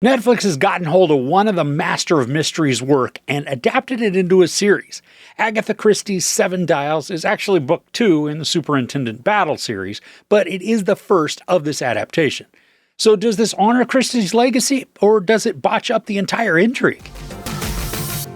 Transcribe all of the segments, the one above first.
Netflix has gotten hold of one of the Master of Mysteries' work and adapted it into a series. Agatha Christie's Seven Dials is actually book 2 in the Superintendent Battle series, but it is the first of this adaptation. So does this honor Christie's legacy, or does it botch up the entire intrigue?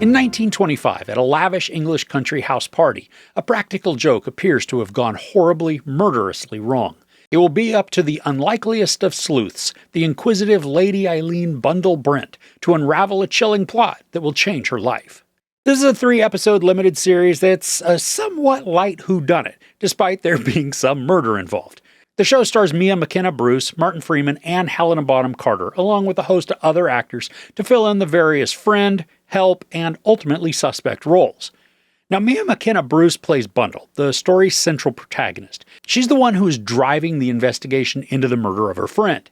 In 1925, at a lavish English country house party, a practical joke appears to have gone horribly, murderously wrong. It will be up to the unlikeliest of sleuths, the inquisitive Lady Eileen Bundle Brent, to unravel a chilling plot that will change her life. This is a 3-episode limited series that's a somewhat light whodunit, despite there being some murder involved. The show stars Mia McKenna Bruce, Martin Freeman, and Helena Bonham Carter, along with a host of other actors to fill in the various friend, help, and ultimately suspect roles. Now, Mia McKenna Bruce plays Bundle, the story's central protagonist. She's the one who is driving the investigation into the murder of her friend.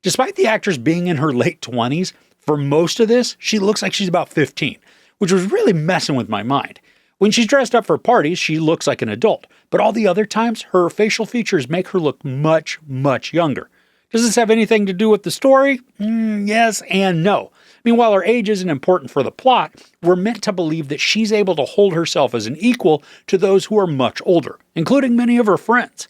Despite the actress being in her late 20s, for most of this, she looks like she's about 15, which was really messing with my mind. When she's dressed up for parties, she looks like an adult, but all the other times, her facial features make her look much, much younger. Does this have anything to do with the story? Yes and no. I mean, while her age isn't important for the plot, we're meant to believe that she's able to hold herself as an equal to those who are much older, including many of her friends.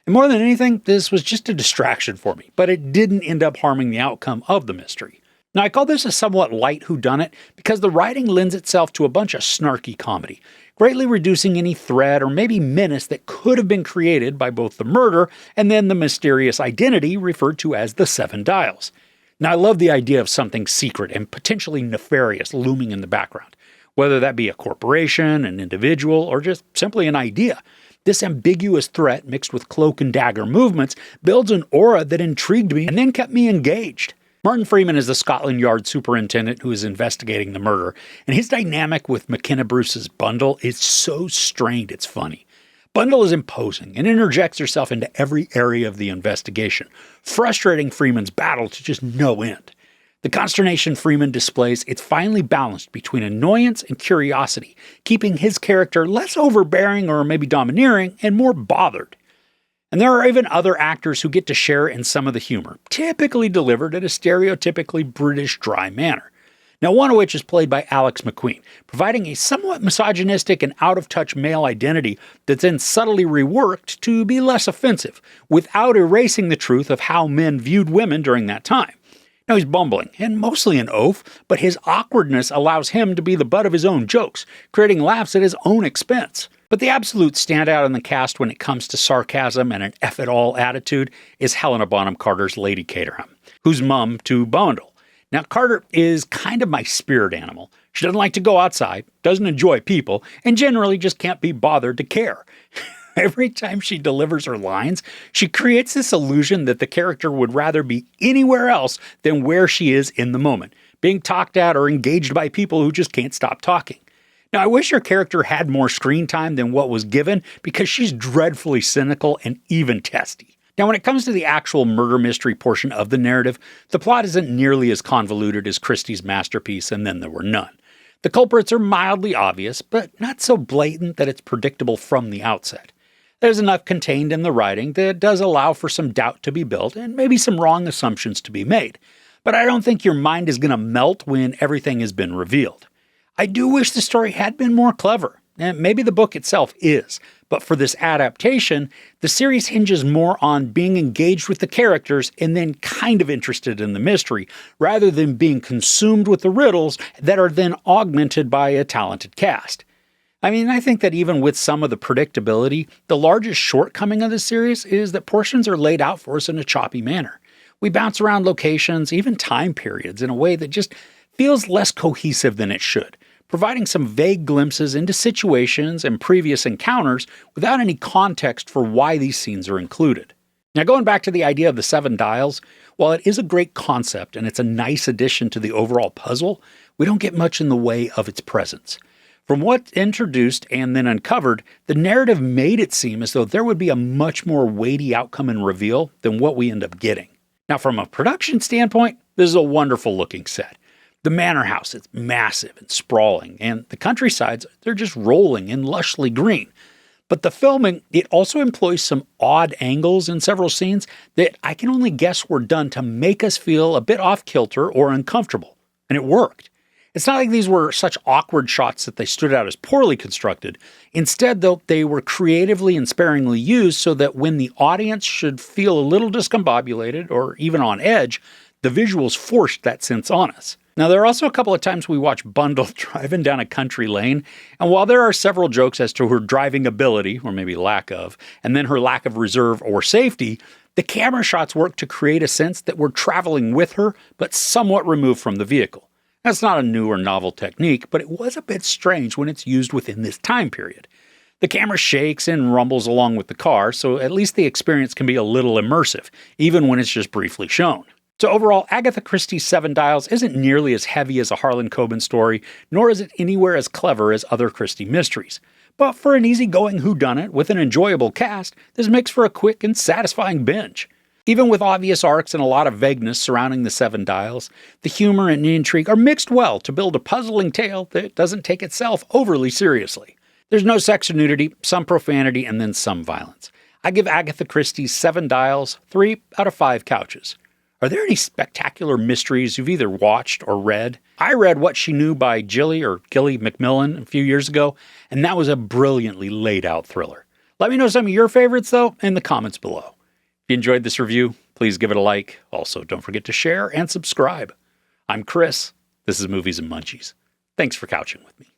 And more than anything, this was just a distraction for me, but it didn't end up harming the outcome of the mystery. Now, I call this a somewhat light whodunit because the writing lends itself to a bunch of snarky comedy, greatly reducing any threat or maybe menace that could have been created by both the murder and then the mysterious identity referred to as the Seven Dials. Now, I love the idea of something secret and potentially nefarious looming in the background, whether that be a corporation, an individual, or just simply an idea. This ambiguous threat mixed with cloak and dagger movements builds an aura that intrigued me and then kept me engaged. Martin Freeman is the Scotland Yard superintendent who is investigating the murder, and his dynamic with McKenna Bruce's Bundle is so strained it's funny. Bundle is imposing and interjects herself into every area of the investigation, frustrating Freeman's battle to just no end. The consternation Freeman displays is finely balanced between annoyance and curiosity, keeping his character less overbearing or maybe domineering and more bothered. And there are even other actors who get to share in some of the humor, typically delivered in a stereotypically British dry manner. Now, one of which is played by Alex McQueen, providing a somewhat misogynistic and out-of-touch male identity that's then subtly reworked to be less offensive, without erasing the truth of how men viewed women during that time. Now, he's bumbling, and mostly an oaf, but his awkwardness allows him to be the butt of his own jokes, creating laughs at his own expense. But the absolute standout in the cast when it comes to sarcasm and an F-it-all attitude is Helena Bonham Carter's Lady Caterham, who's mum to Bundle. Now, Carter is kind of my spirit animal. She doesn't like to go outside, doesn't enjoy people, and generally just can't be bothered to care. Every time she delivers her lines, she creates this illusion that the character would rather be anywhere else than where she is in the moment, being talked at or engaged by people who just can't stop talking. Now, I wish her character had more screen time than what was given because she's dreadfully cynical and even testy. Now, when it comes to the actual murder mystery portion of the narrative, the plot isn't nearly as convoluted as Christie's masterpiece And Then There Were None. The culprits are mildly obvious, but not so blatant that it's predictable from the outset. There's enough contained in the writing that does allow for some doubt to be built and maybe some wrong assumptions to be made. But I don't think your mind is going to melt when everything has been revealed. I do wish the story had been more clever, and maybe the book itself is, but for this adaptation, the series hinges more on being engaged with the characters and then kind of interested in the mystery, rather than being consumed with the riddles that are then augmented by a talented cast. I mean, I think that even with some of the predictability, the largest shortcoming of the series is that portions are laid out for us in a choppy manner. We bounce around locations, even time periods, in a way that just feels less cohesive than it should, providing some vague glimpses into situations and previous encounters without any context for why these scenes are included. Now, going back to the idea of the Seven Dials, while it is a great concept and it's a nice addition to the overall puzzle, we don't get much in the way of its presence. From what's introduced and then uncovered, the narrative made it seem as though there would be a much more weighty outcome and reveal than what we end up getting. Now, from a production standpoint, this is a wonderful looking set. The manor house is massive and sprawling, and the countrysides, they're just rolling and lushly green. But the filming, it also employs some odd angles in several scenes that I can only guess were done to make us feel a bit off-kilter or uncomfortable. And it worked. It's not like these were such awkward shots that they stood out as poorly constructed. Instead, though, they were creatively and sparingly used so that when the audience should feel a little discombobulated or even on edge, the visuals forced that sense on us. Now, there are also a couple of times we watch Bundle driving down a country lane, and while there are several jokes as to her driving ability, or maybe lack of, and then her lack of reserve or safety, the camera shots work to create a sense that we're traveling with her, but somewhat removed from the vehicle. That's not a new or novel technique, but it was a bit strange when it's used within this time period. The camera shakes and rumbles along with the car, so at least the experience can be a little immersive, even when it's just briefly shown. So overall, Agatha Christie's Seven Dials isn't nearly as heavy as a Harlan Coben story, nor is it anywhere as clever as other Christie mysteries. But for an easygoing whodunit with an enjoyable cast, this makes for a quick and satisfying binge. Even with obvious arcs and a lot of vagueness surrounding the Seven Dials, the humor and intrigue are mixed well to build a puzzling tale that doesn't take itself overly seriously. There's no sex or nudity, some profanity, and then some violence. I give Agatha Christie's Seven Dials 3 out of 5 couches. Are there any spectacular mysteries you've either watched or read? I read What She Knew by Gilly McMillan a few years ago, and that was a brilliantly laid out thriller. Let me know some of your favorites, though, in the comments below. If you enjoyed this review, please give it a like. Also, don't forget to share and subscribe. I'm Chris. This is Movies and Munchies. Thanks for couching with me.